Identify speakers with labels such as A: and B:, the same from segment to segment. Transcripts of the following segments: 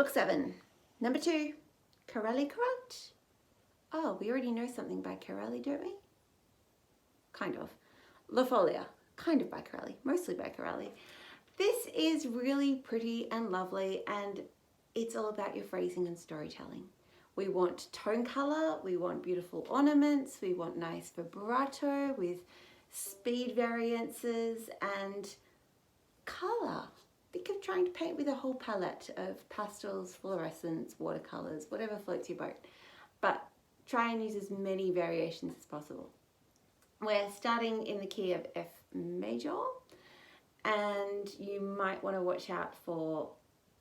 A: Book 7, number 2, Corelli Courante. Oh, we already know something by Corelli, don't we? Kind of. La Folia, kind of by Corelli, mostly by Corelli. This is really pretty and lovely, and it's all about your phrasing and storytelling. We want tone color, we want beautiful ornaments, we want nice vibrato with speed variances and color. Think of trying to paint with a whole palette of pastels, fluorescents, watercolors, whatever floats your boat. But try and use as many variations as possible. We're starting in the key of F major, and you might want to watch out for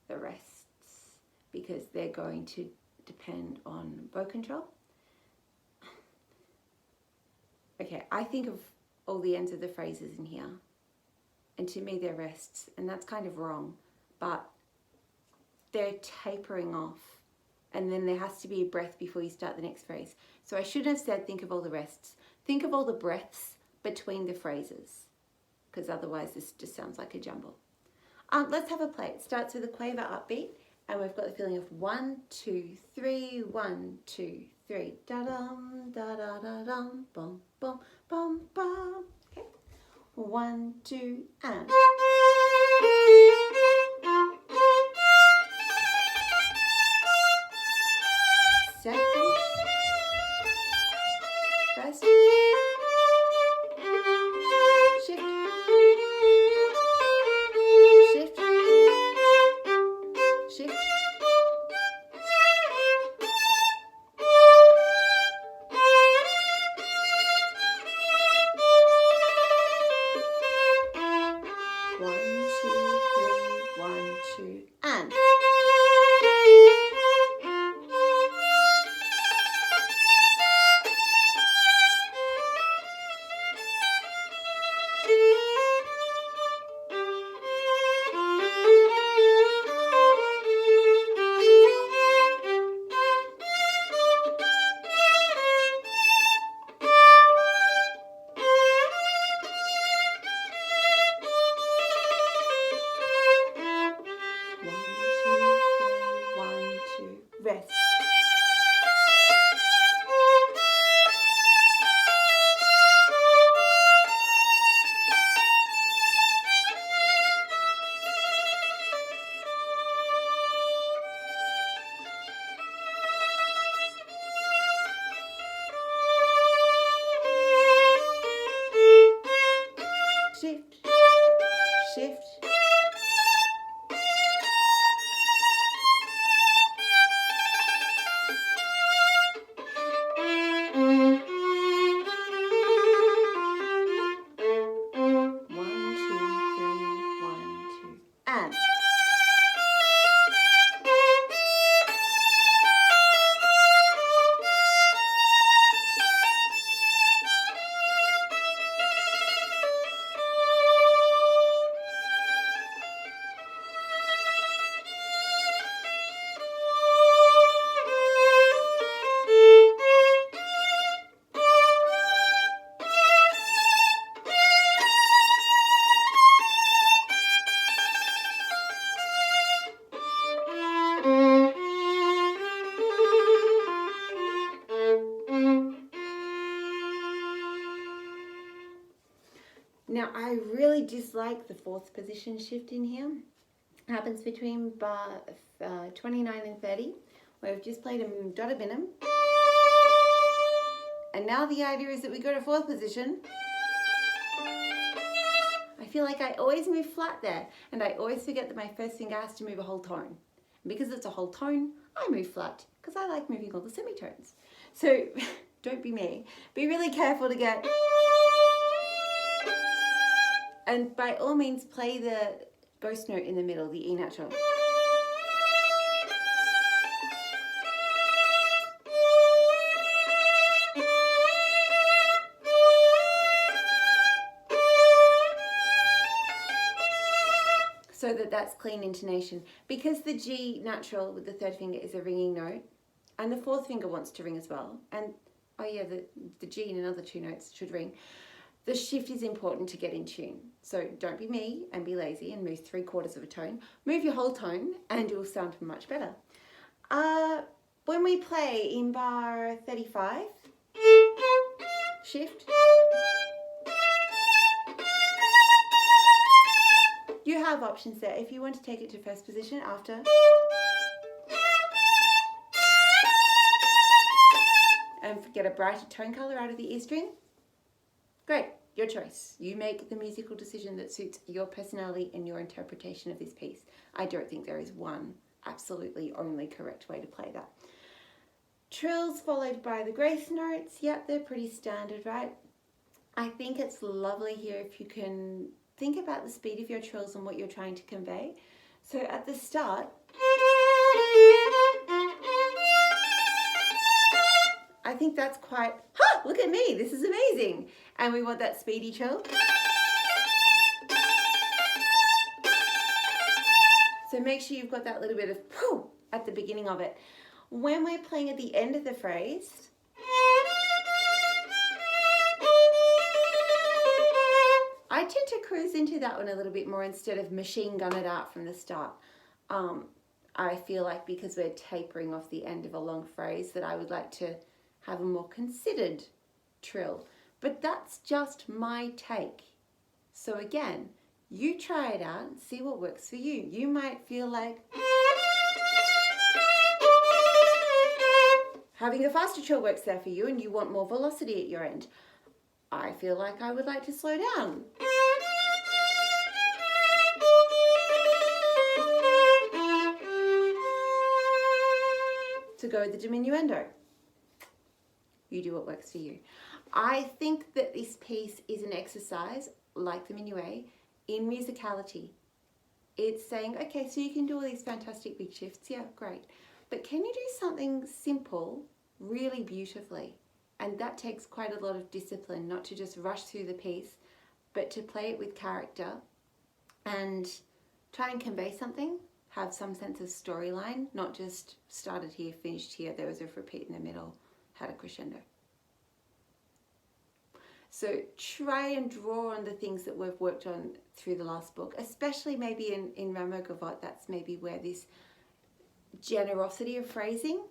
A: the rests because they're going to depend on bow control. Okay, I think of all the ends of the phrases in here, and to me they're rests, and that's kind of wrong, but they're tapering off, and then there has to be a breath before you start the next phrase. So I should have said think of all the rests. Think of all the breaths between the phrases, because otherwise this just sounds like a jumble. Let's have a play. It starts with a quaver upbeat, and we've got the feeling of 1, 2, 3, 1, 2, 3, da dum, da da da dum, bum, bum, bum, bum. Okay, 1, 2, and. Second, first, shift, shift, shift, one, two, three, 1, 2, and. Rest. Shift, shift. And. Now I really dislike the 4th position shift in here. It happens between bar 29 and 30, where we've just played a dotted minim. And now the idea is that we go to 4th position. I feel like I always move flat there, and I always forget that my first finger has to move a whole tone. And because it's a whole tone, I move flat, because I like moving all the semitones. So don't be me. Be really careful to get... And by all means, play the ghost note in the middle, the E natural. So that that's clean intonation. Because the G natural with the 3rd finger is a ringing note, and the 4th finger wants to ring as well. And, oh yeah, the G in another 2 notes should ring. The shift is important to get in tune. So don't be me and be lazy and move 3/4 of a tone. Move your whole tone and you'll sound much better. When we play in bar 35, shift, you have options there. If you want to take it to first position after, and get a brighter tone color out of the ear string, great, your choice. You make the musical decision that suits your personality and your interpretation of this piece. I don't think there is one absolutely only correct way to play that. Trills followed by the grace notes. Yep, they're pretty standard, right? I think it's lovely here if you can think about the speed of your trills and what you're trying to convey. So at the start, I think that's quite, look at me, this is amazing. And we want that speedy trill. So make sure you've got that little bit of pooh at the beginning of it. When we're playing at the end of the phrase, I tend to cruise into that one a little bit more instead of machine gun it out from the start. I feel like because we're tapering off the end of a long phrase that I would like to have a more considered trill. But that's just my take. So again, you try it out and see what works for you. You might feel like having a faster trill works there for you and you want more velocity at your end. I feel like I would like to slow down. To go with the diminuendo. You do what works for you. I think that this piece is an exercise, like the minuet, in musicality. It's saying, okay, so you can do all these fantastic big shifts, yeah, great. But can you do something simple really beautifully? And that takes quite a lot of discipline, not to just rush through the piece, but to play it with character and try and convey something, have some sense of storyline, not just started here, finished here, there was a repeat in the middle, had a crescendo. So try and draw on the things that we've worked on through the last book, especially maybe in Rameau Gavotte. That's maybe where this generosity of phrasing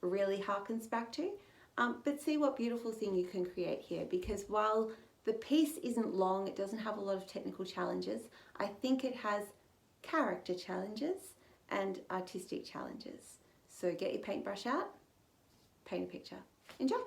A: really harkens back to. But see what beautiful thing you can create here, because while the piece isn't long, it doesn't have a lot of technical challenges, I think it has character challenges and artistic challenges. So get your paintbrush out, paint a picture. Enjoy!